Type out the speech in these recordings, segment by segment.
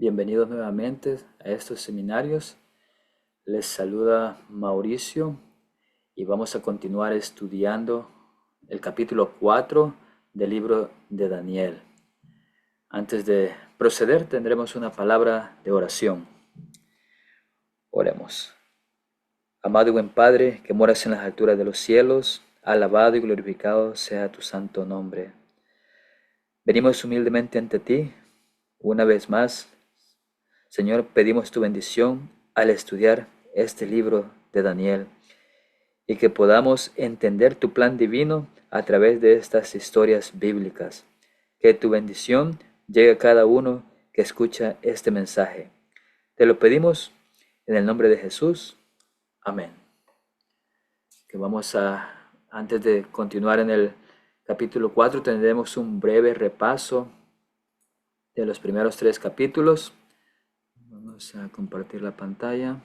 Bienvenidos nuevamente a estos seminarios. Les saluda Mauricio y vamos a continuar estudiando el capítulo 4 del libro de Daniel. Antes de proceder, tendremos una palabra de oración. Oremos. Amado y buen Padre, que moras en las alturas de los cielos, alabado y glorificado sea tu santo nombre. Venimos humildemente ante ti, una vez más. Señor, pedimos tu bendición al estudiar este libro de Daniel y que podamos entender tu plan divino a través de estas historias bíblicas. Que tu bendición llegue a cada uno que escucha este mensaje. Te lo pedimos en el nombre de Jesús. Amén. Antes de continuar en el capítulo 4, tendremos un breve repaso de los primeros 3 capítulos. Vamos a compartir la pantalla.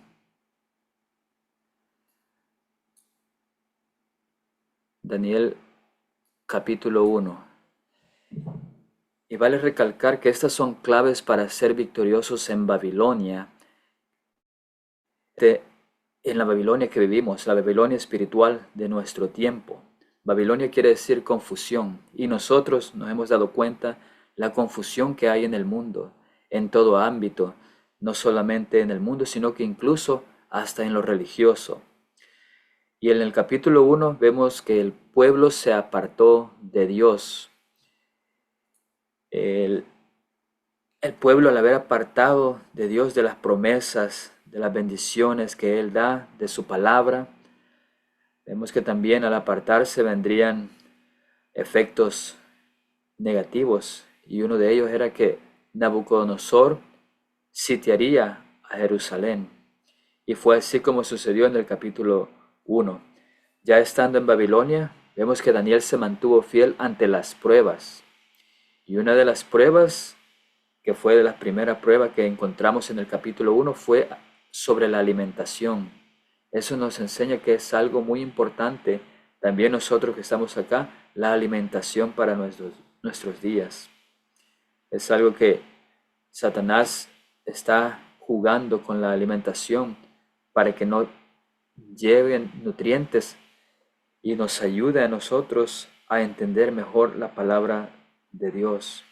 Daniel capítulo 1. Y vale recalcar que estas son claves para ser victoriosos en Babilonia. En la Babilonia que vivimos, la Babilonia espiritual de nuestro tiempo. Babilonia quiere decir confusión, y nosotros nos hemos dado cuenta la confusión que hay en el mundo, en todo ámbito, no solamente en el mundo, sino que incluso hasta en lo religioso. Y en el capítulo 1 vemos que el pueblo se apartó de Dios. El pueblo, al haber apartado de Dios, de las promesas, de las bendiciones que Él da, de su palabra, vemos que también al apartarse vendrían efectos negativos, y uno de ellos era que Nabucodonosor sitiaría a Jerusalén. Y fue así como sucedió en el capítulo 1. Ya estando en Babilonia, vemos que Daniel se mantuvo fiel ante las pruebas. Y una de las pruebas, que fue de la primera prueba que encontramos en el capítulo 1, fue sobre la alimentación. Eso nos enseña que es algo muy importante, también nosotros que estamos acá, la alimentación para nuestros días. Es algo que Satanás está jugando con la alimentación para que no lleven nutrientes y nos ayude a nosotros a entender mejor la palabra de Dios.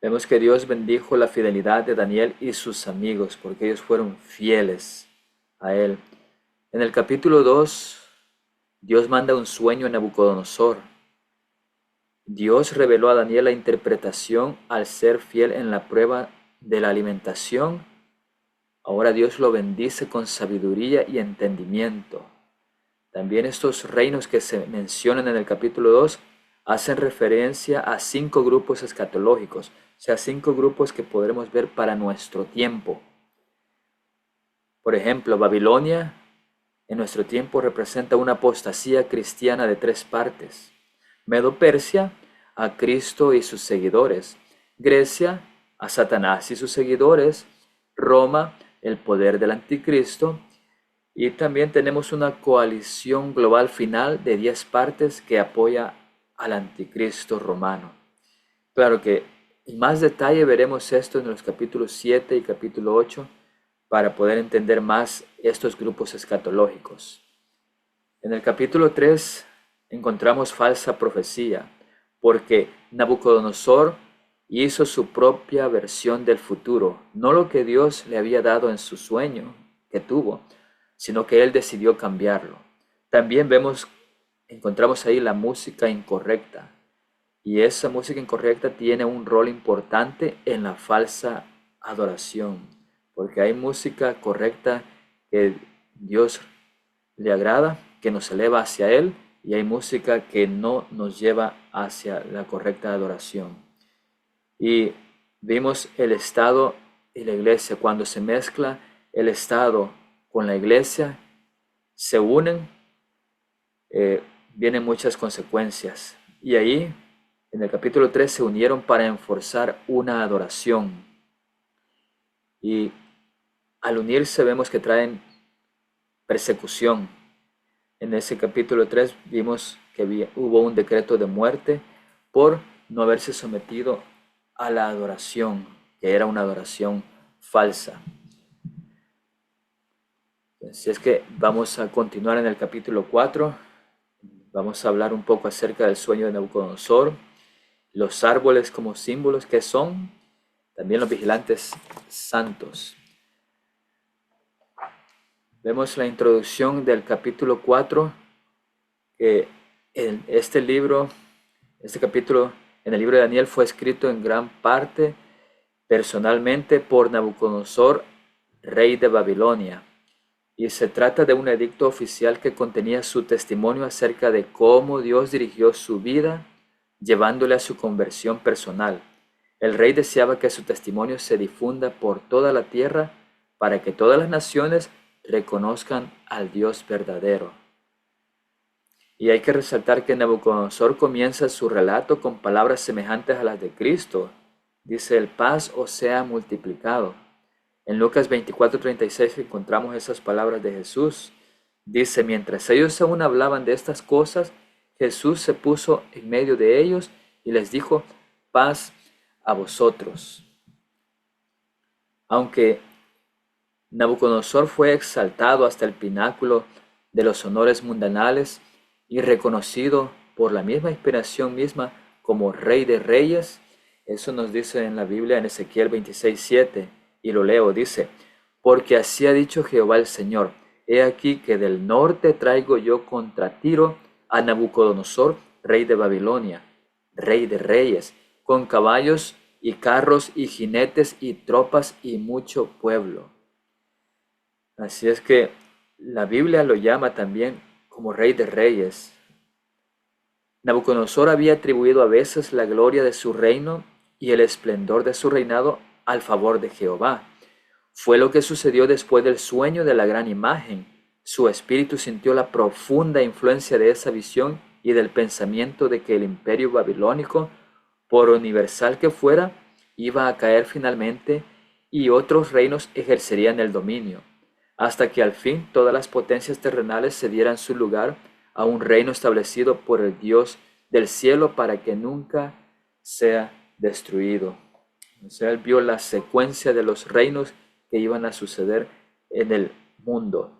Vemos que Dios bendijo la fidelidad de Daniel y sus amigos porque ellos fueron fieles a él. En el capítulo 2, Dios manda un sueño a Nabucodonosor. Dios reveló a Daniel la interpretación al ser fiel en la prueba de la alimentación. Ahora Dios lo bendice con sabiduría y entendimiento. También estos reinos que se mencionan en el capítulo 2 hacen referencia a 5 grupos escatológicos, o sea, 5 grupos que podremos ver para nuestro tiempo. Por ejemplo, Babilonia en nuestro tiempo representa una apostasía cristiana de 3 partes. Medo-Persia, a Cristo y sus seguidores. Grecia, a Satanás y sus seguidores. Roma, el poder del anticristo. Y también tenemos una coalición global final de 10 partes que apoya al anticristo romano. Claro que en más detalle veremos esto en los capítulos 7 y capítulo 8 para poder entender más estos grupos escatológicos. En el capítulo 3 encontramos falsa profecía, porque Nabucodonosor hizo su propia versión del futuro, no lo que Dios le había dado en su sueño que tuvo, sino que él decidió cambiarlo. También encontramos ahí la música incorrecta, y esa música incorrecta tiene un rol importante en la falsa adoración, porque hay música correcta que Dios le agrada, que nos eleva hacia Él, y hay música que no nos lleva hacia la correcta adoración. Y vimos el Estado y la iglesia. Cuando se mezcla el Estado con la iglesia, se unen, vienen muchas consecuencias. Y ahí, en el capítulo 3, se unieron para enforzar una adoración. Y al unirse vemos que traen persecución. En ese capítulo 3 vimos que hubo un decreto de muerte por no haberse sometido a la adoración que era una adoración falsa. Así es que vamos a continuar en el capítulo 4. Vamos a hablar un poco acerca del sueño de Nabucodonosor, los árboles como símbolos que son, también los vigilantes santos. Vemos la introducción del capítulo 4, que en este capítulo en el libro de Daniel fue escrito en gran parte personalmente por Nabucodonosor, rey de Babilonia. Y se trata de un edicto oficial que contenía su testimonio acerca de cómo Dios dirigió su vida, llevándole a su conversión personal. El rey deseaba que su testimonio se difunda por toda la tierra para que todas las naciones reconozcan al Dios verdadero. Y hay que resaltar que Nabucodonosor comienza su relato con palabras semejantes a las de Cristo. Dice, el paz os sea multiplicado. En Lucas 24:36 encontramos esas palabras de Jesús. Dice, mientras ellos aún hablaban de estas cosas, Jesús se puso en medio de ellos y les dijo, paz a vosotros. Aunque Nabucodonosor fue exaltado hasta el pináculo de los honores mundanales y reconocido por la misma inspiración misma como Rey de Reyes, eso nos dice en la Biblia en Ezequiel 26:7, y lo leo, dice, porque así ha dicho Jehová el Señor, he aquí que del norte traigo yo contra Tiro a Nabucodonosor, rey de Babilonia, Rey de Reyes, con caballos y carros y jinetes y tropas y mucho pueblo. Así es que la Biblia lo llama también como Rey de Reyes. Nabucodonosor había atribuido a veces la gloria de su reino y el esplendor de su reinado al favor de Jehová. Fue lo que sucedió después del sueño de la gran imagen. Su espíritu sintió la profunda influencia de esa visión y del pensamiento de que el imperio babilónico, por universal que fuera, iba a caer finalmente y otros reinos ejercerían el dominio, hasta que al fin todas las potencias terrenales cedieran su lugar a un reino establecido por el Dios del cielo para que nunca sea destruido. O sea, él vio la secuencia de los reinos que iban a suceder en el mundo.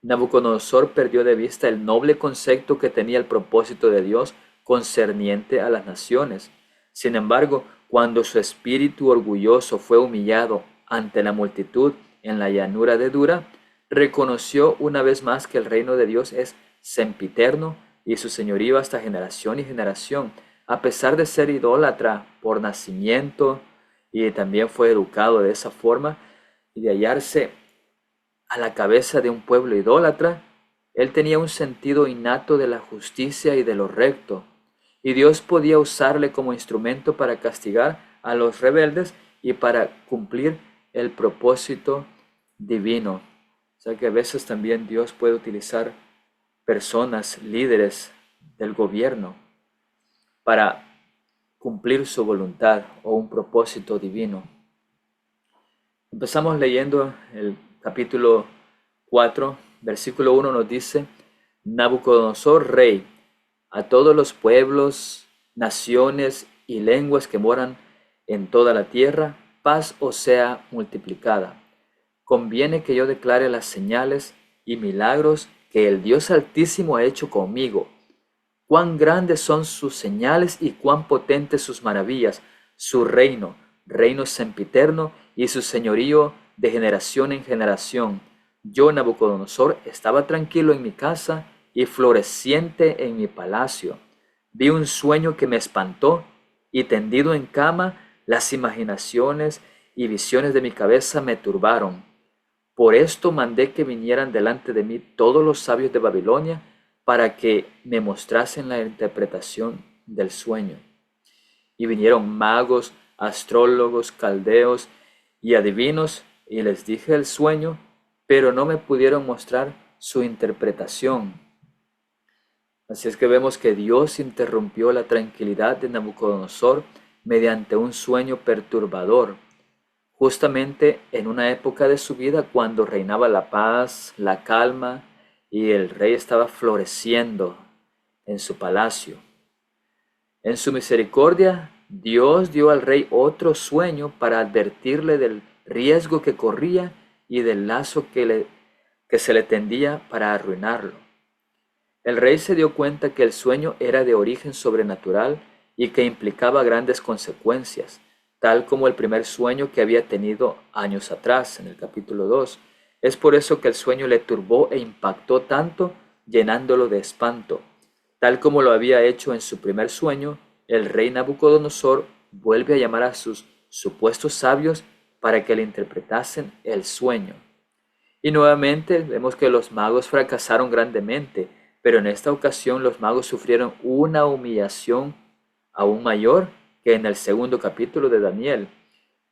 Nabucodonosor perdió de vista el noble concepto que tenía el propósito de Dios concerniente a las naciones. Sin embargo, cuando su espíritu orgulloso fue humillado ante la multitud en la llanura de Dura, reconoció una vez más que el reino de Dios es sempiterno y su señorío hasta generación y generación. A pesar de ser idólatra por nacimiento y también fue educado de esa forma y de hallarse a la cabeza de un pueblo idólatra, él tenía un sentido innato de la justicia y de lo recto, y Dios podía usarle como instrumento para castigar a los rebeldes y para cumplir el propósito divino. O sea que a veces también Dios puede utilizar personas, líderes del gobierno, para cumplir su voluntad o un propósito divino. Empezamos leyendo el capítulo 4, versículo 1 nos dice, Nabucodonosor, rey, a todos los pueblos, naciones y lenguas que moran en toda la tierra, paz os sea multiplicada. Conviene que yo declare las señales y milagros que el Dios Altísimo ha hecho conmigo. Cuán grandes son sus señales y cuán potentes sus maravillas, su reino sempiterno y su señorío de generación en generación. Yo, Nabucodonosor, estaba tranquilo en mi casa y floreciente en mi palacio. Vi un sueño que me espantó y tendido en cama, las imaginaciones y visiones de mi cabeza me turbaron. Por esto mandé que vinieran delante de mí todos los sabios de Babilonia para que me mostrasen la interpretación del sueño. Y vinieron magos, astrólogos, caldeos y adivinos, y les dije el sueño, pero no me pudieron mostrar su interpretación. Así es que vemos que Dios interrumpió la tranquilidad de Nabucodonosor mediante un sueño perturbador, justamente en una época de su vida cuando reinaba la paz, la calma, y el rey estaba floreciendo en su palacio. En su misericordia, Dios dio al rey otro sueño para advertirle del riesgo que corría y del lazo que se le tendía para arruinarlo. El rey se dio cuenta que el sueño era de origen sobrenatural y que implicaba grandes consecuencias, tal como el primer sueño que había tenido años atrás, en el capítulo 2. Es por eso que el sueño le turbó e impactó tanto, llenándolo de espanto. Tal como lo había hecho en su primer sueño, el rey Nabucodonosor vuelve a llamar a sus supuestos sabios para que le interpretasen el sueño. Y nuevamente vemos que los magos fracasaron grandemente, pero en esta ocasión los magos sufrieron una humillación aún mayor que en el segundo capítulo de Daniel,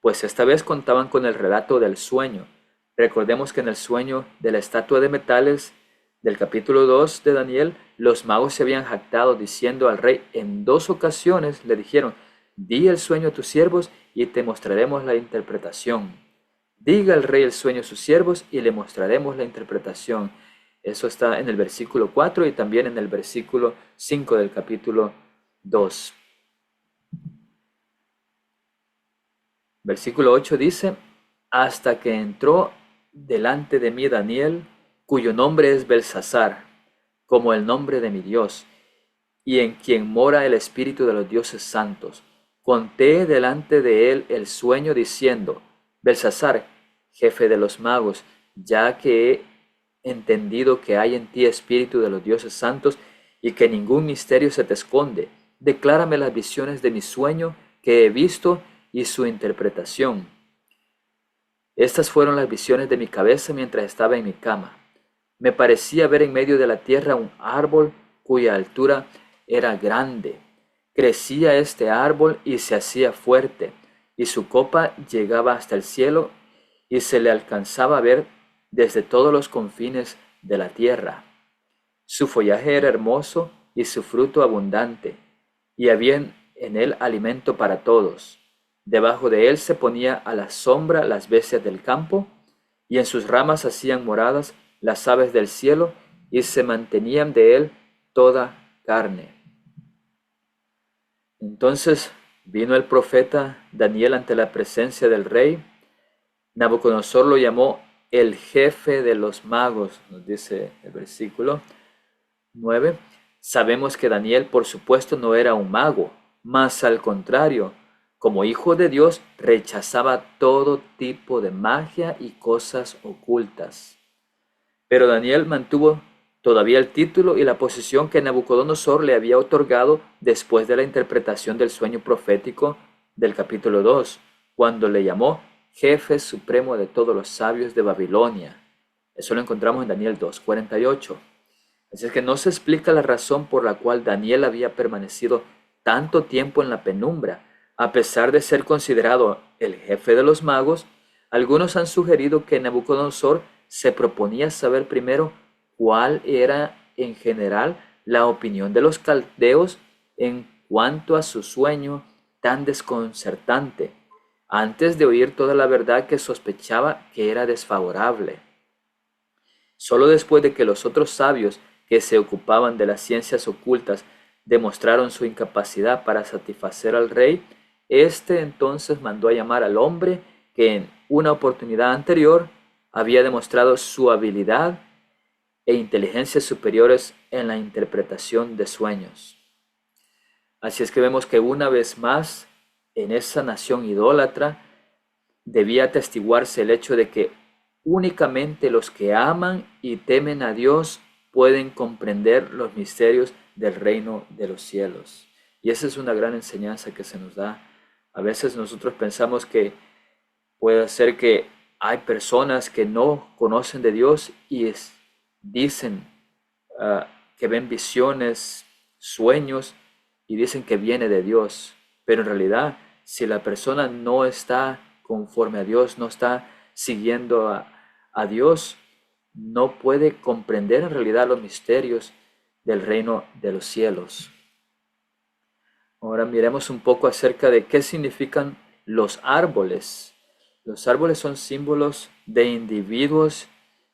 pues esta vez contaban con el relato del sueño. Recordemos que en el sueño de la estatua de metales del capítulo 2 de Daniel, los magos se habían jactado diciendo al rey en 2 ocasiones, le dijeron: di el sueño a tus siervos y te mostraremos la interpretación. Diga el rey el sueño a sus siervos y le mostraremos la interpretación. Eso está en el versículo 4 y también en el versículo 5 del capítulo 2. Versículo 8 dice: hasta que entró delante de mí Daniel, cuyo nombre es Belsasar, como el nombre de mi Dios, y en quien mora el espíritu de los dioses santos. Conté delante de él el sueño diciendo: Belsasar, jefe de los magos, ya que he entendido que hay en ti espíritu de los dioses santos y que ningún misterio se te esconde, declárame las visiones de mi sueño que he visto y su interpretación. Estas fueron las visiones de mi cabeza mientras estaba en mi cama. Me parecía ver en medio de la tierra un árbol cuya altura era grande. Crecía este árbol y se hacía fuerte, y su copa llegaba hasta el cielo y se le alcanzaba a ver desde todos los confines de la tierra. Su follaje era hermoso y su fruto abundante, y había en él alimento para todos. Debajo de él se ponía a la sombra las bestias del campo, y en sus ramas hacían moradas las aves del cielo, y se mantenían de él toda carne. Entonces vino el profeta Daniel ante la presencia del rey. Nabucodonosor lo llamó el jefe de los magos, nos dice el versículo 9. Sabemos que Daniel, por supuesto, no era un mago, mas al contrario, como hijo de Dios, rechazaba todo tipo de magia y cosas ocultas. Pero Daniel mantuvo todavía el título y la posición que Nabucodonosor le había otorgado después de la interpretación del sueño profético del capítulo 2, cuando le llamó jefe supremo de todos los sabios de Babilonia. Eso lo encontramos en Daniel 2:48. Así es que no se explica la razón por la cual Daniel había permanecido tanto tiempo en la penumbra. A pesar de ser considerado el jefe de los magos, algunos han sugerido que Nabucodonosor se proponía saber primero cuál era en general la opinión de los caldeos en cuanto a su sueño tan desconcertante, antes de oír toda la verdad que sospechaba que era desfavorable. Solo después de que los otros sabios que se ocupaban de las ciencias ocultas demostraron su incapacidad para satisfacer al rey, éste entonces mandó a llamar al hombre que en una oportunidad anterior había demostrado su habilidad e inteligencia superiores en la interpretación de sueños. Así es que vemos que una vez más, en esa nación idólatra, debía atestiguarse el hecho de que únicamente los que aman y temen a Dios pueden comprender los misterios del reino de los cielos. Y esa es una gran enseñanza que se nos da. A veces nosotros pensamos que puede ser que hay personas que no conocen de Dios y dicen que ven visiones, sueños, y dicen que viene de Dios. Pero en realidad, si la persona no está conforme a Dios, no está siguiendo a Dios, no puede comprender en realidad los misterios del reino de los cielos. Ahora miremos un poco acerca de qué significan los árboles. Los árboles son símbolos de individuos,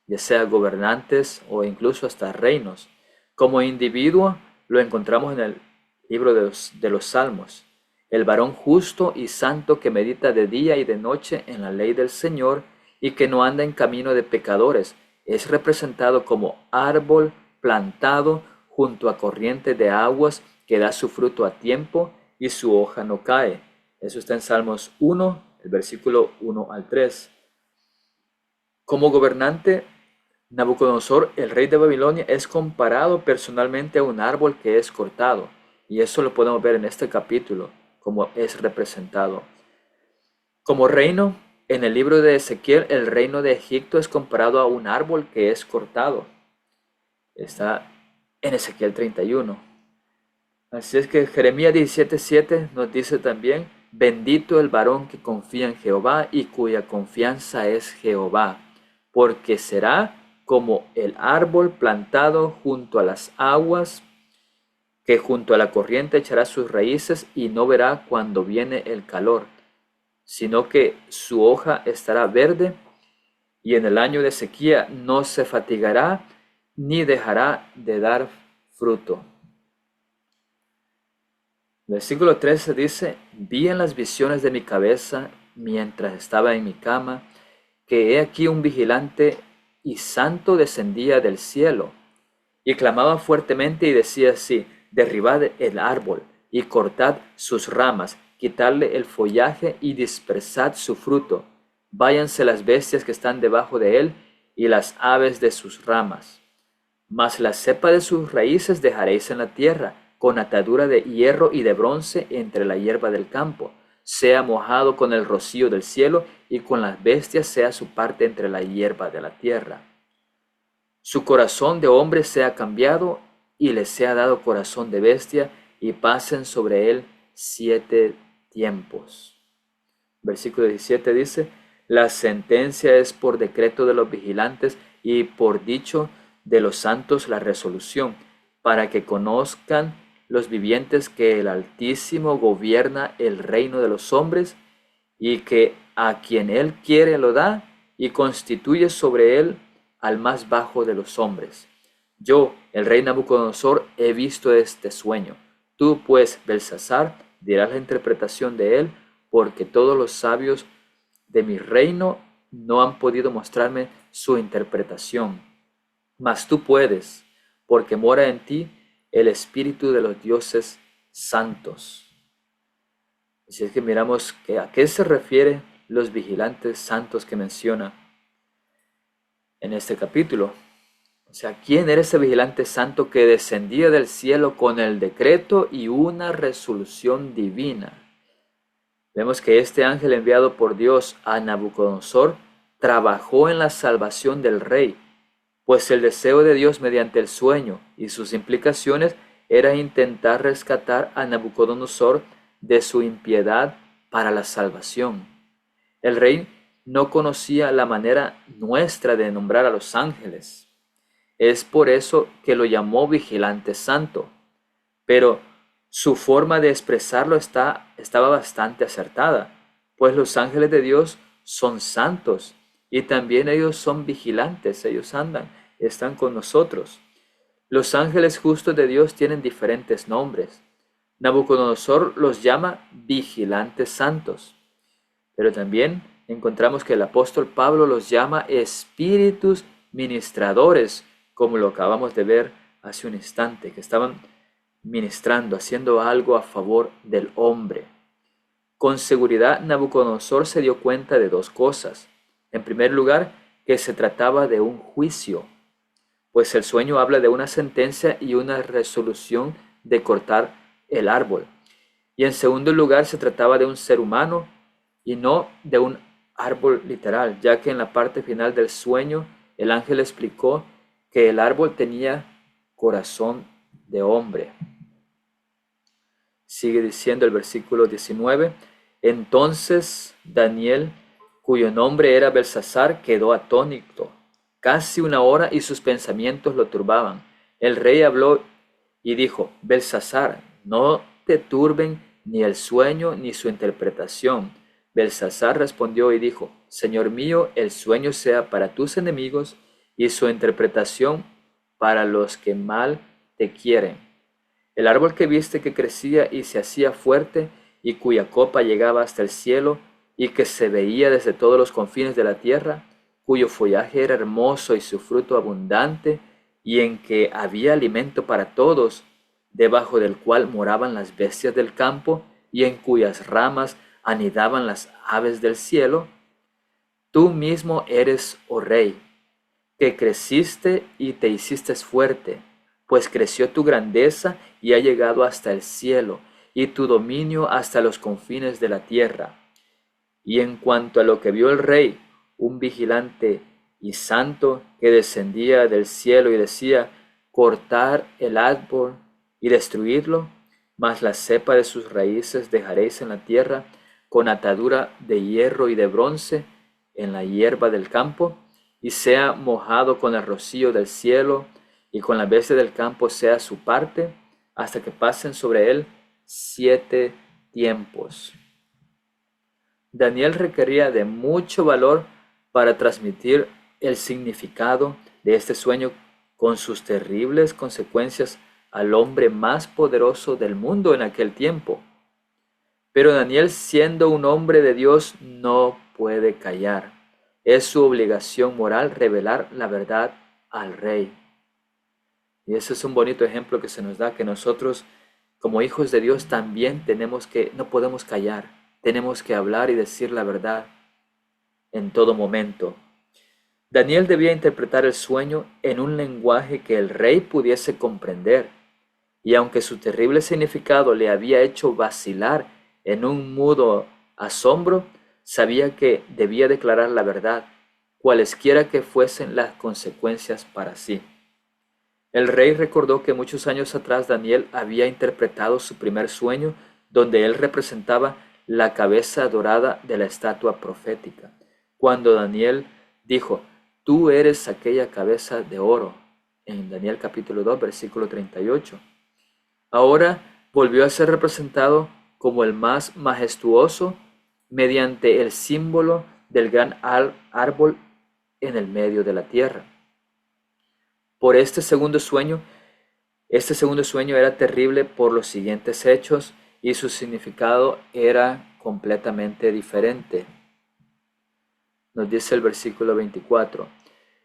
ya sea gobernantes o incluso hasta reinos. Como individuo lo encontramos en el libro de los Salmos. El varón justo y santo que medita de día y de noche en la ley del Señor y que no anda en camino de pecadores, es representado como árbol plantado junto a corriente de aguas que da su fruto a tiempo y su hoja no cae. Eso está en Salmos 1, el versículo 1 al 3. Como gobernante, Nabucodonosor, el rey de Babilonia, es comparado personalmente a un árbol que es cortado. Y eso lo podemos ver en este capítulo, como es representado. Como reino, en el libro de Ezequiel, el reino de Egipto es comparado a un árbol que es cortado. Está en Ezequiel 31. Así es que Jeremías 17:7 nos dice también, bendito el varón que confía en Jehová y cuya confianza es Jehová, porque será como el árbol plantado junto a las aguas, que junto a la corriente echará sus raíces y no verá cuando viene el calor, sino que su hoja estará verde y en el año de sequía no se fatigará ni dejará de dar fruto. Versículo 13 dice, vi en las visiones de mi cabeza mientras estaba en mi cama, que he aquí un vigilante y santo descendía del cielo, y clamaba fuertemente y decía así, derribad el árbol y cortad sus ramas, quitadle el follaje y dispersad su fruto, váyanse las bestias que están debajo de él y las aves de sus ramas. Mas la cepa de sus raíces dejaréis en la tierra, con atadura de hierro y de bronce entre la hierba del campo, sea mojado con el rocío del cielo, y con las bestias sea su parte entre la hierba de la tierra. Su corazón de hombre sea cambiado, y le sea dado corazón de bestia, y pasen sobre él 7 tiempos. Versículo 17 dice, la sentencia es por decreto de los vigilantes, y por dicho de los santos la resolución, para que conozcan los vivientes que el Altísimo gobierna el reino de los hombres, y que a quien él quiere lo da, y constituye sobre él al más bajo de los hombres. Yo, el rey Nabucodonosor, he visto este sueño. Tú, pues, Belsasar, dirás la interpretación de él, porque todos los sabios de mi reino no han podido mostrarme su interpretación. Mas tú puedes, porque mora en ti el espíritu de los dioses santos. Así es que miramos que a qué se refiere los vigilantes santos que menciona en este capítulo. O sea, ¿quién era ese vigilante santo que descendía del cielo con el decreto y una resolución divina? Vemos que este ángel enviado por Dios a Nabucodonosor trabajó en la salvación del rey, pues el deseo de Dios mediante el sueño y sus implicaciones era intentar rescatar a Nabucodonosor de su impiedad para la salvación. El rey no conocía la manera nuestra de nombrar a los ángeles. Es por eso que lo llamó vigilante santo, pero su forma de expresarlo estaba bastante acertada, pues los ángeles de Dios son santos y también ellos son vigilantes, ellos están con nosotros. Los ángeles justos de Dios tienen diferentes nombres. Nabucodonosor los llama vigilantes santos, pero también encontramos que el apóstol Pablo los llama espíritus ministradores, como lo acabamos de ver hace un instante, que estaban ministrando, haciendo algo a favor del hombre. Con seguridad, Nabucodonosor se dio cuenta de dos cosas. En primer lugar, que se trataba de un juicio, pues el sueño habla de una sentencia y una resolución de cortar el árbol. Y en segundo lugar, se trataba de un ser humano y no de un árbol literal, ya que en la parte final del sueño el ángel explicó que el árbol tenía corazón de hombre. Sigue diciendo el versículo 19, entonces Daniel, cuyo nombre era Belsasar, quedó atónito casi una hora y sus pensamientos lo turbaban. El rey habló y dijo, Belsasar, no te turben ni el sueño ni su interpretación. Belsasar respondió y dijo, Señor mío, el sueño sea para tus enemigos y su interpretación para los que mal te quieren. El árbol que viste que crecía y se hacía fuerte y cuya copa llegaba hasta el cielo y que se veía desde todos los confines de la tierra, cuyo follaje era hermoso y su fruto abundante, y en que había alimento para todos, debajo del cual moraban las bestias del campo, y en cuyas ramas anidaban las aves del cielo. Tú mismo eres, oh Rey, que creciste y te hiciste fuerte, pues creció tu grandeza y ha llegado hasta el cielo, y tu dominio hasta los confines de la tierra. Y en cuanto a lo que vio el rey, un vigilante y santo que descendía del cielo y decía, cortar el árbol y destruirlo, mas la cepa de sus raíces dejaréis en la tierra, con atadura de hierro y de bronce en la hierba del campo, y sea mojado con el rocío del cielo, y con la bestia del campo sea su parte, hasta que pasen sobre él 7 tiempos. Daniel requería de mucho valor para transmitir el significado de este sueño con sus terribles consecuencias al hombre más poderoso del mundo en aquel tiempo. Pero Daniel, siendo un hombre de Dios, no puede callar. Es su obligación moral revelar la verdad al rey. Y ese es un bonito ejemplo que se nos da, que nosotros como hijos de Dios también no podemos callar. Tenemos que hablar y decir la verdad en todo momento. Daniel debía interpretar el sueño en un lenguaje que el rey pudiese comprender, y aunque su terrible significado le había hecho vacilar en un mudo asombro, sabía que debía declarar la verdad, cualesquiera que fuesen las consecuencias para sí. El rey recordó que muchos años atrás Daniel había interpretado su primer sueño, donde él representaba la cabeza dorada de la estatua profética. Cuando Daniel dijo, tú eres aquella cabeza de oro, en Daniel capítulo 2, versículo 38. Ahora volvió a ser representado como el más majestuoso mediante el símbolo del gran árbol en el medio de la tierra. Por este segundo sueño era terrible por los siguientes hechos y su significado era completamente diferente. Nos dice el versículo 24.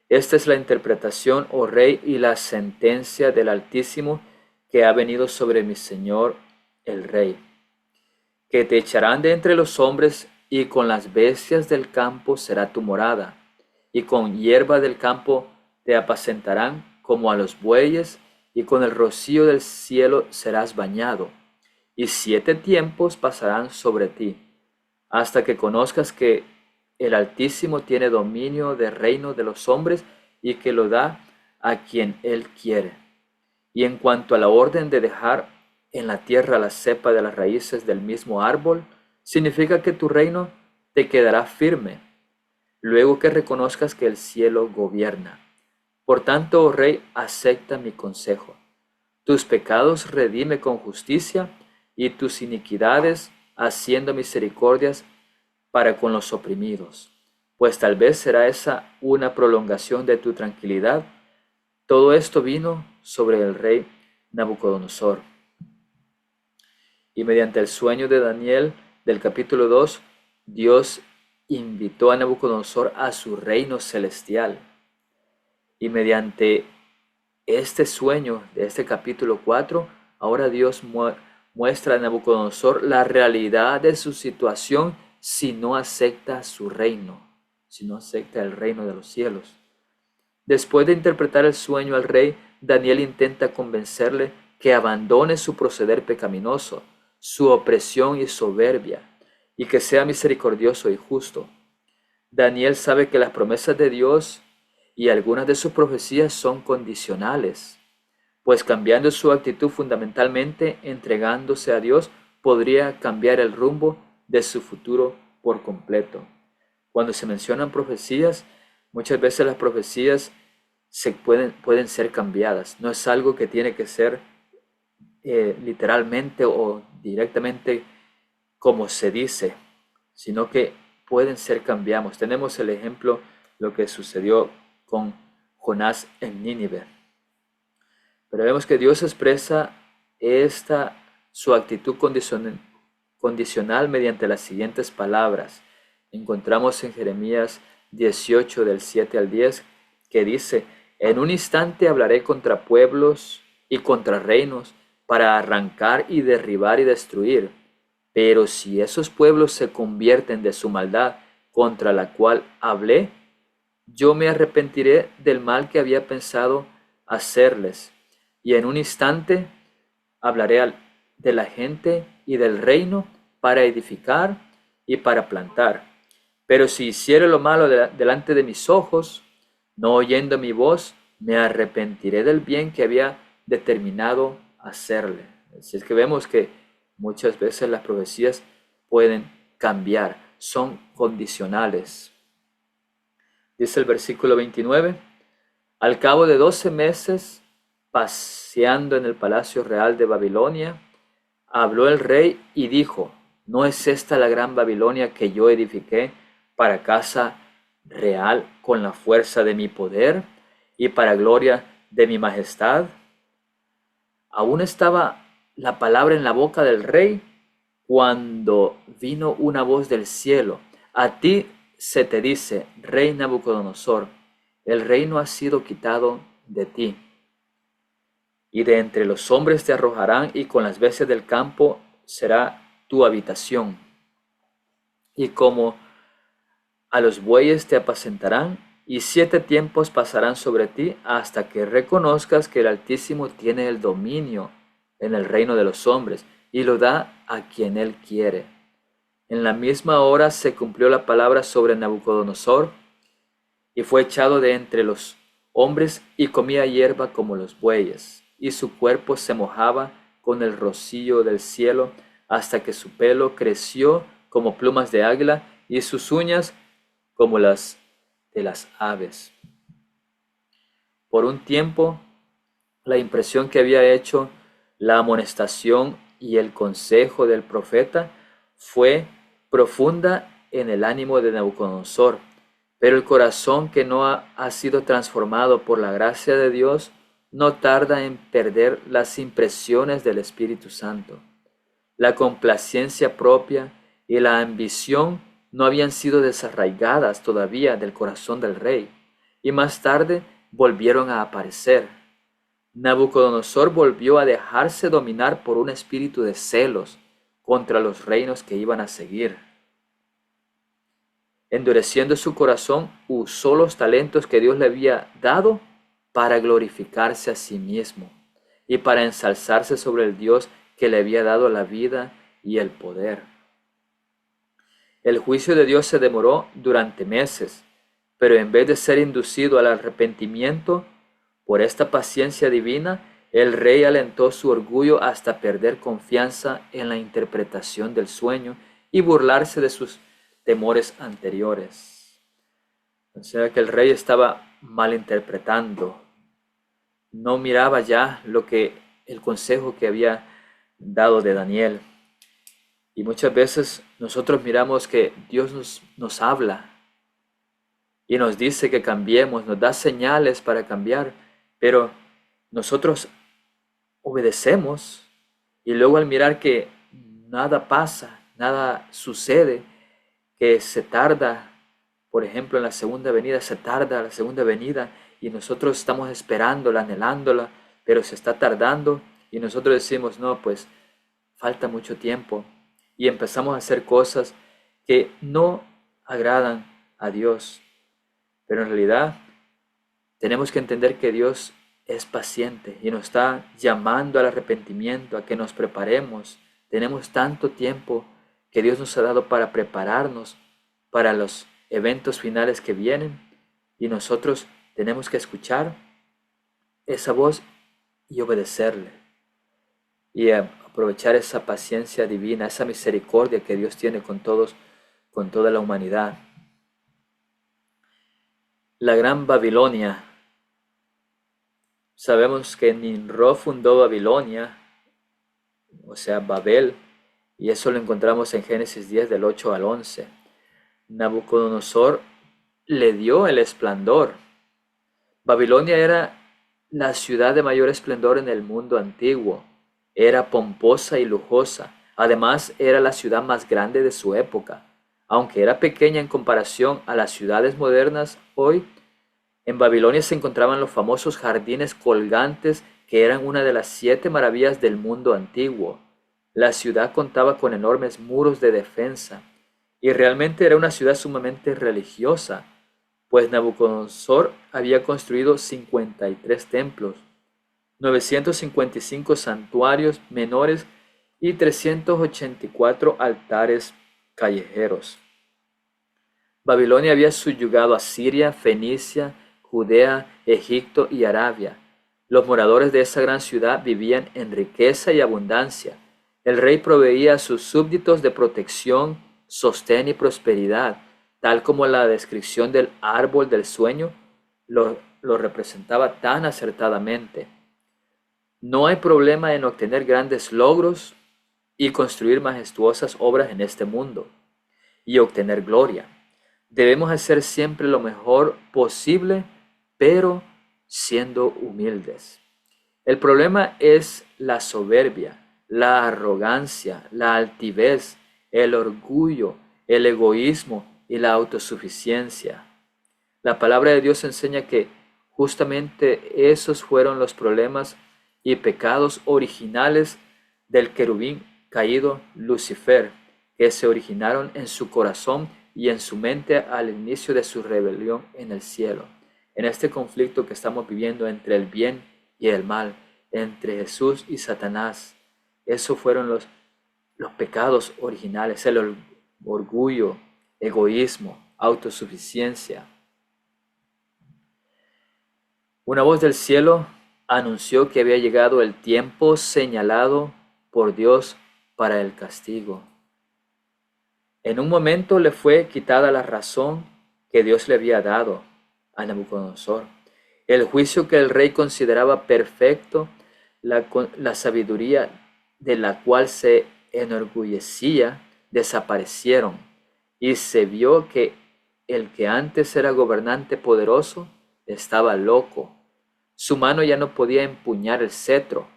Esta es la interpretación, oh rey, y la sentencia del Altísimo que ha venido sobre mi señor el rey, que te echarán de entre los hombres y con las bestias del campo será tu morada, y con hierba del campo te apacentarán como a los bueyes, y con el rocío del cielo serás bañado, y 7 tiempos pasarán sobre ti, hasta que conozcas que el Altísimo tiene dominio del reino de los hombres y que lo da a quien él quiere. Y en cuanto a la orden de dejar en la tierra la cepa de las raíces del mismo árbol, significa que tu reino te quedará firme, luego que reconozcas que el cielo gobierna. Por tanto, oh rey, acepta mi consejo. Tus pecados redime con justicia y tus iniquidades haciendo misericordias para con los oprimidos, pues tal vez será esa una prolongación de tu tranquilidad. Todo esto vino sobre el rey Nabucodonosor. Y mediante el sueño de Daniel del capítulo 2, Dios invitó a Nabucodonosor a su reino celestial. Y mediante este sueño de este capítulo 4, ahora Dios muestra a Nabucodonosor la realidad de su situación si no acepta su reino, si no acepta el reino de los cielos. Después de interpretar el sueño al rey, Daniel intenta convencerle que abandone su proceder pecaminoso, su opresión y soberbia, y que sea misericordioso y justo. Daniel sabe que las promesas de Dios y algunas de sus profecías son condicionales, pues cambiando su actitud fundamentalmente, entregándose a Dios, podría cambiar el rumbo de su futuro por completo. Cuando se mencionan profecías, muchas veces las profecías pueden ser cambiadas. No es algo que tiene que ser literalmente o directamente como se dice, sino que pueden ser cambiados. Tenemos el ejemplo, lo que sucedió con Jonás en Nínive. Pero vemos que Dios expresa su actitud condicional mediante las siguientes palabras. Encontramos en Jeremías 18 del 7 al 10 que dice: en un instante hablaré contra pueblos y contra reinos para arrancar y derribar y destruir. Pero si esos pueblos se convierten de su maldad contra la cual hablé, yo me arrepentiré del mal que había pensado hacerles. Y en un instante hablaré de la gente y del reino para edificar y para plantar. Pero si hiciere lo malo delante de mis ojos, no oyendo mi voz, me arrepentiré del bien que había determinado hacerle. Así es que vemos que muchas veces las profecías pueden cambiar, son condicionales. Dice el versículo 29, al cabo de 12 meses, paseando en el palacio real de Babilonia, habló el rey y dijo: ¿no es esta la gran Babilonia que yo edifiqué para casa real con la fuerza de mi poder y para gloria de mi majestad? Aún estaba la palabra en la boca del rey cuando vino una voz del cielo: a ti se te dice, rey Nabucodonosor, el reino ha sido quitado de ti, y de entre los hombres te arrojarán, y con las bestias del campo será tu habitación. Y como a los bueyes te apacentarán, y 7 tiempos pasarán sobre ti hasta que reconozcas que el Altísimo tiene el dominio en el reino de los hombres, y lo da a quien él quiere. En la misma hora se cumplió la palabra sobre Nabucodonosor, y fue echado de entre los hombres, y comía hierba como los bueyes, y su cuerpo se mojaba con el rocío del cielo, hasta que su pelo creció como plumas de águila, y sus uñas como las de las aves. Por un tiempo, la impresión que había hecho la amonestación y el consejo del profeta fue profunda en el ánimo de Nabucodonosor, pero el corazón que no ha sido transformado por la gracia de Dios no tarda en perder las impresiones del Espíritu Santo. La complacencia propia y la ambición no habían sido desarraigadas todavía del corazón del rey, y más tarde volvieron a aparecer. Nabucodonosor volvió a dejarse dominar por un espíritu de celos contra los reinos que iban a seguir. Endureciendo su corazón, usó los talentos que Dios le había dado para glorificarse a sí mismo y para ensalzarse sobre el Dios que le había dado la vida y el poder. El juicio de Dios se demoró durante meses, pero en vez de ser inducido al arrepentimiento por esta paciencia divina, el rey alentó su orgullo hasta perder confianza en la interpretación del sueño y burlarse de sus temores anteriores. O sea que el rey estaba malinterpretando, no miraba ya el consejo que había dado de Daniel. Y muchas veces nosotros miramos que Dios nos habla y nos dice que cambiemos, nos da señales para cambiar, pero nosotros obedecemos y luego al mirar que nada pasa, nada sucede, que se tarda, por ejemplo en la segunda venida, se tarda la segunda venida y nosotros estamos esperándola, anhelándola, pero se está tardando y nosotros decimos, no, pues falta mucho tiempo, y empezamos a hacer cosas que no agradan a Dios. Pero en realidad tenemos que entender que Dios es paciente y nos está llamando al arrepentimiento, a que nos preparemos. Tenemos tanto tiempo que Dios nos ha dado para prepararnos para los eventos finales que vienen, y nosotros tenemos que escuchar esa voz y obedecerle y aprovechar esa paciencia divina, esa misericordia que Dios tiene con todos, con toda la humanidad. La gran Babilonia. Sabemos que Nimrod fundó Babilonia, o sea, Babel, y eso lo encontramos en Génesis 10 del 8 al 11. Nabucodonosor le dio el esplendor. Babilonia era la ciudad de mayor esplendor en el mundo antiguo. Era pomposa y lujosa, Además, era la ciudad más grande de su época. Aunque era pequeña en comparación a las ciudades modernas hoy, en Babilonia se encontraban los famosos jardines colgantes que eran una de las 7 maravillas del mundo antiguo. La ciudad contaba con enormes muros de defensa y realmente era una ciudad sumamente religiosa, pues Nabucodonosor había construido 53 templos, 955 santuarios menores y 384 altares callejeros. Babilonia había subyugado a Siria, Fenicia, Judea, Egipto y Arabia. Los moradores de esa gran ciudad vivían en riqueza y abundancia. El rey proveía a sus súbditos de protección, sostén y prosperidad, tal como la descripción del árbol del sueño lo representaba tan acertadamente. No hay problema en obtener grandes logros y construir majestuosas obras en este mundo y obtener gloria. Debemos hacer siempre lo mejor posible, pero siendo humildes. El problema es la soberbia, la arrogancia, la altivez, el orgullo, el egoísmo y la autosuficiencia. La palabra de Dios enseña que justamente esos fueron los problemas y pecados originales del querubín caído Lucifer, que se originaron en su corazón y en su mente al inicio de su rebelión en el cielo. En este conflicto que estamos viviendo entre el bien y el mal, entre Jesús y Satanás, esos fueron los pecados originales, el orgullo, egoísmo, autosuficiencia. Una voz del cielo anunció que había llegado el tiempo señalado por Dios para el castigo. En un momento le fue quitada la razón que Dios le había dado a Nabucodonosor. El juicio que el rey consideraba perfecto, la sabiduría de la cual se enorgullecía, desaparecieron, y se vio que el que antes era gobernante poderoso estaba loco. Su mano ya no podía empuñar el cetro.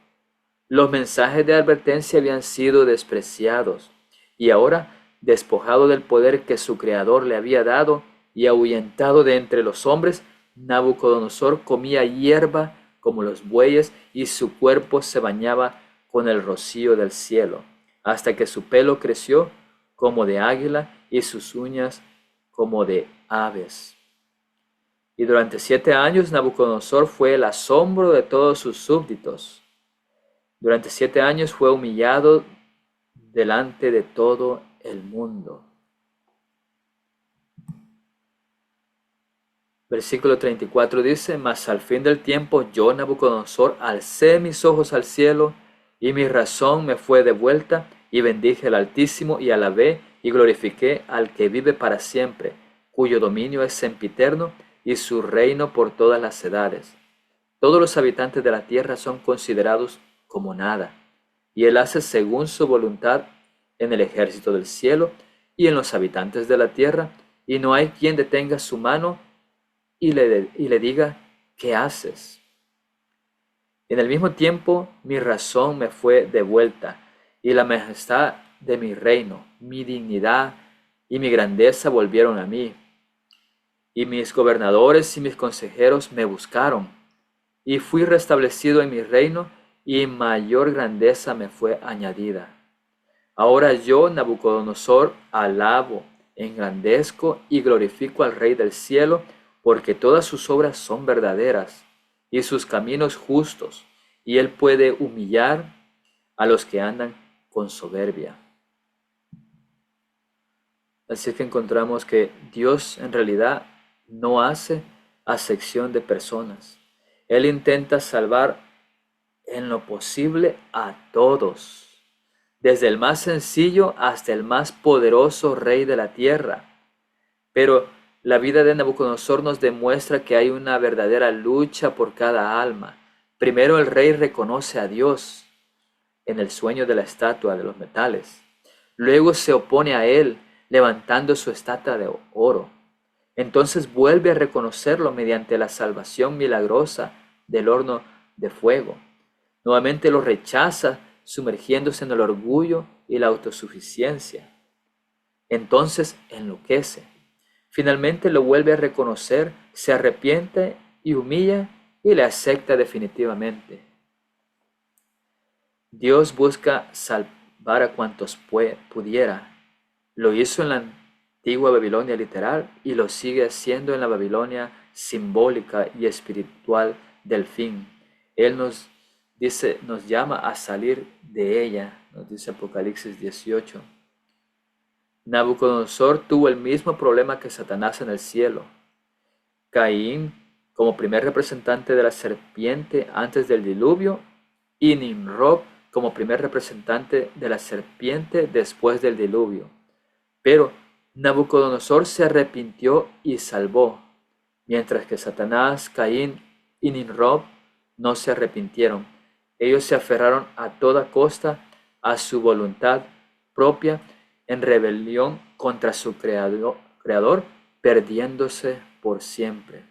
Los mensajes de advertencia habían sido despreciados, y ahora, despojado del poder que su creador le había dado y ahuyentado de entre los hombres, Nabucodonosor comía hierba como los bueyes y su cuerpo se bañaba con el rocío del cielo, hasta que su pelo creció como de águila y sus uñas como de aves. Y durante 7 años Nabucodonosor fue el asombro de todos sus súbditos. Durante 7 años fue humillado delante de todo el mundo. Versículo 34 dice: Mas al fin del tiempo yo, Nabucodonosor, alcé mis ojos al cielo, y mi razón me fue devuelta, y bendije al Altísimo, y alabé y glorifiqué al que vive para siempre, cuyo dominio es sempiterno, y su reino por todas las edades. Todos los habitantes de la tierra son considerados como nada, y él hace según su voluntad en el ejército del cielo y en los habitantes de la tierra, y no hay quien detenga su mano y le diga: ¿qué haces? En el mismo tiempo mi razón me fue devuelta, y la majestad de mi reino, mi dignidad y mi grandeza volvieron a mí. Y mis gobernadores y mis consejeros me buscaron, y fui restablecido en mi reino, y mayor grandeza me fue añadida. Ahora yo, Nabucodonosor, alabo, engrandezco y glorifico al Rey del cielo, porque todas sus obras son verdaderas y sus caminos justos, y él puede humillar a los que andan con soberbia. Así que encontramos que Dios en realidad no hace acepción de personas. Él intenta salvar en lo posible a todos, desde el más sencillo hasta el más poderoso rey de la tierra. Pero la vida de Nabucodonosor nos demuestra que hay una verdadera lucha por cada alma. Primero el rey reconoce a Dios en el sueño de la estatua de los metales. Luego se opone a él, levantando su estatua de oro. Entonces vuelve a reconocerlo mediante la salvación milagrosa del horno de fuego. Nuevamente lo rechaza sumergiéndose en el orgullo y la autosuficiencia. Entonces enloquece. Finalmente lo vuelve a reconocer, se arrepiente y humilla y le acepta definitivamente. Dios busca salvar a cuantos pudiera. Lo hizo en la antigua Babilonia literal y lo sigue haciendo en la Babilonia simbólica y espiritual del fin. Él nos dice, nos llama a salir de ella, nos dice Apocalipsis 18. Nabucodonosor tuvo el mismo problema que Satanás en el cielo. Caín, como primer representante de la serpiente antes del diluvio, y Nimrod como primer representante de la serpiente después del diluvio. Pero Nabucodonosor se arrepintió y salvó, mientras que Satanás, Caín y Nimrod no se arrepintieron. Ellos se aferraron a toda costa a su voluntad propia en rebelión contra su creador, perdiéndose por siempre.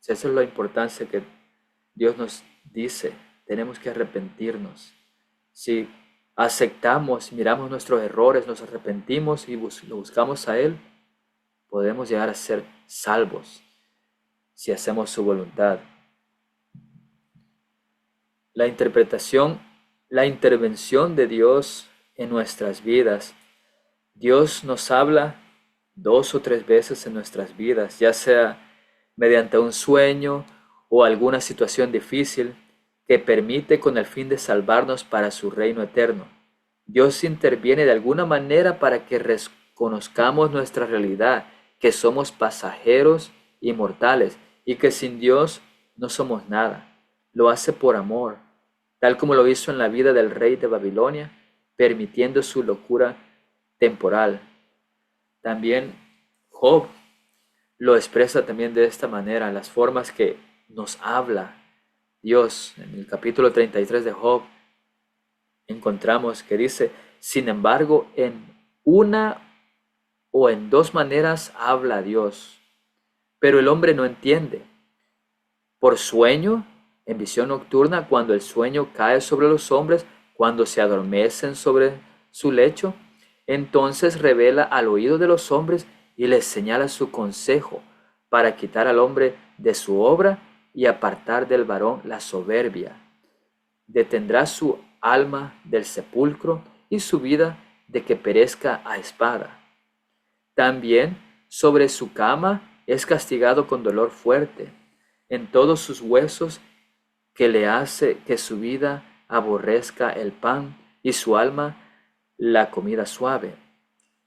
Esa es la importancia que Dios nos dice. Tenemos que arrepentirnos. Si aceptamos, miramos nuestros errores, nos arrepentimos y lo buscamos a Él, podemos llegar a ser salvos si hacemos su voluntad. La intervención de Dios en nuestras vidas. Dios nos habla 2 o 3 veces en nuestras vidas, ya sea mediante un sueño o alguna situación difícil que permite con el fin de salvarnos para su reino eterno. Dios interviene de alguna manera para que reconozcamos nuestra realidad, que somos pasajeros y mortales y que sin Dios no somos nada. Lo hace por amor, tal como lo hizo en la vida del rey de Babilonia, permitiendo su locura temporal. También Job lo expresa también de esta manera, las formas que nos habla Dios. En el capítulo 33 de Job encontramos que dice, sin embargo, en una o en 2 maneras habla Dios, pero el hombre no entiende. Por sueño, en visión nocturna, cuando el sueño cae sobre los hombres, cuando se adormecen sobre su lecho, entonces revela al oído de los hombres y les señala su consejo para quitar al hombre de su obra y apartar del varón la soberbia. Detendrá su alma del sepulcro y su vida de que perezca a espada. También sobre su cama es castigado con dolor fuerte, en todos sus huesos, que le hace que su vida aborrezca el pan y su alma la comida suave.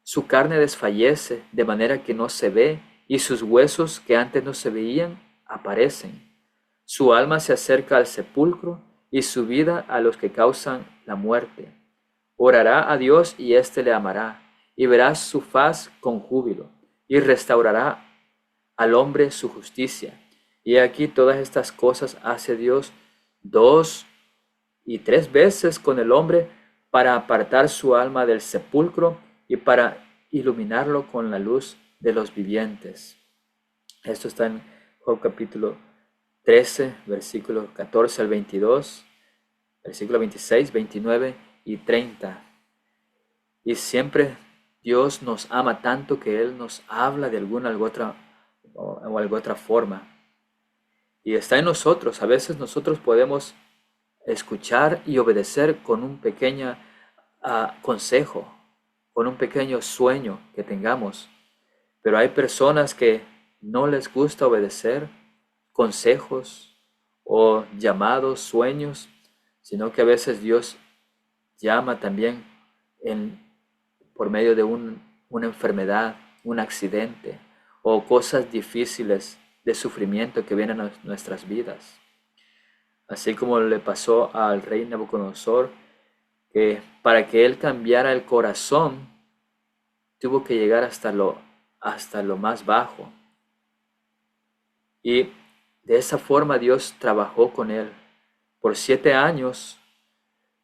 Su carne desfallece de manera que no se ve y sus huesos que antes no se veían aparecen. Su alma se acerca al sepulcro y su vida a los que causan la muerte. Orará a Dios y éste le amará y verá su faz con júbilo y restaurará al hombre su justicia. Y aquí todas estas cosas hace Dios 2 y 3 veces con el hombre para apartar su alma del sepulcro y para iluminarlo con la luz de los vivientes. Esto está en Job capítulo 13, versículos 14 al 22, versículo 26, 29 y 30. Y siempre Dios nos ama tanto que Él nos habla de alguna o alguna otra forma. Y está en nosotros. A veces nosotros podemos escuchar y obedecer con un pequeño consejo, con un pequeño sueño que tengamos. Pero hay personas que no les gusta obedecer consejos o llamados, sueños, sino que a veces Dios llama también por medio de una enfermedad, un accidente o cosas difíciles de sufrimiento que vienen a nuestras vidas. Así como le pasó al rey Nabucodonosor, que para que él cambiara el corazón, tuvo que llegar hasta lo más bajo. Y de esa forma Dios trabajó con él. Por 7 años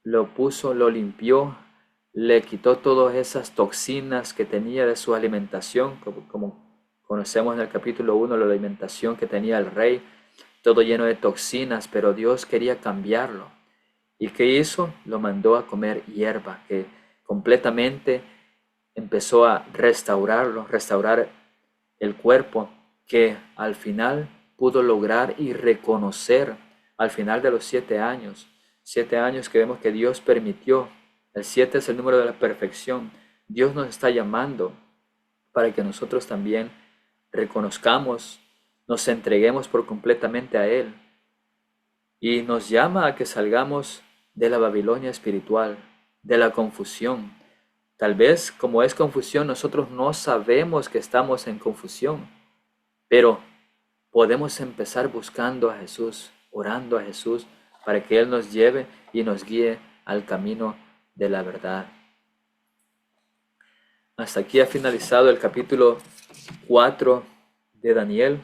lo limpió, le quitó todas esas toxinas que tenía de su alimentación, como conocemos en el capítulo 1, la alimentación que tenía el rey, todo lleno de toxinas, pero Dios quería cambiarlo. ¿Y qué hizo? Lo mandó a comer hierba, que completamente empezó a restaurar el cuerpo, que al final pudo lograr y reconocer al final de los 7 años que vemos que Dios permitió. El 7 es el número de la perfección. Dios nos está llamando para que nosotros también reconozcamos, nos entreguemos por completamente a Él. Y nos llama a que salgamos de la Babilonia espiritual, de la confusión. Tal vez como es confusión, nosotros no sabemos que estamos en confusión, pero podemos empezar buscando a Jesús, orando a Jesús, para que Él nos lleve y nos guíe al camino de la verdad. Hasta aquí ha finalizado el capítulo 4 de Daniel,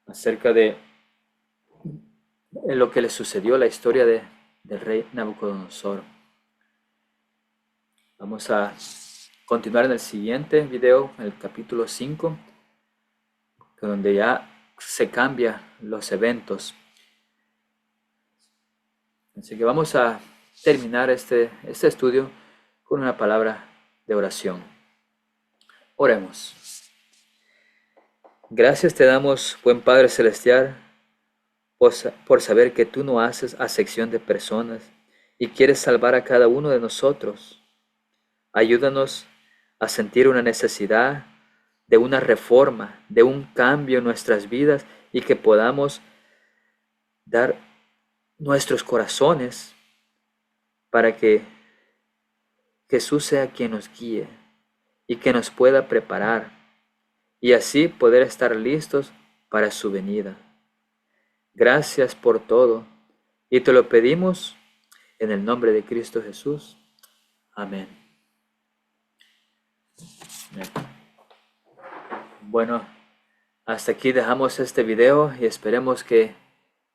acerca de lo que le sucedió, la historia del rey Nabucodonosor. Vamos a continuar en el siguiente video, el capítulo 5, donde ya se cambian los eventos. Así que vamos a terminar este estudio con una palabra de oración. Oremos. Gracias te damos, buen Padre Celestial, por saber que tú no haces acepción de personas y quieres salvar a cada uno de nosotros. Ayúdanos a sentir una necesidad de una reforma, de un cambio en nuestras vidas, y que podamos dar nuestros corazones para que Jesús sea quien nos guíe y que nos pueda preparar, y así poder estar listos para su venida. Gracias por todo, y te lo pedimos en el nombre de Cristo Jesús. Amén. Bueno, hasta aquí dejamos este video y esperemos que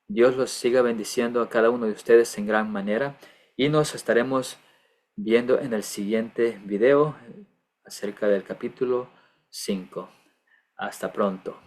Dios los siga bendiciendo a cada uno de ustedes en gran manera, y nos estaremos viendo en el siguiente video acerca del capítulo 5. Hasta pronto.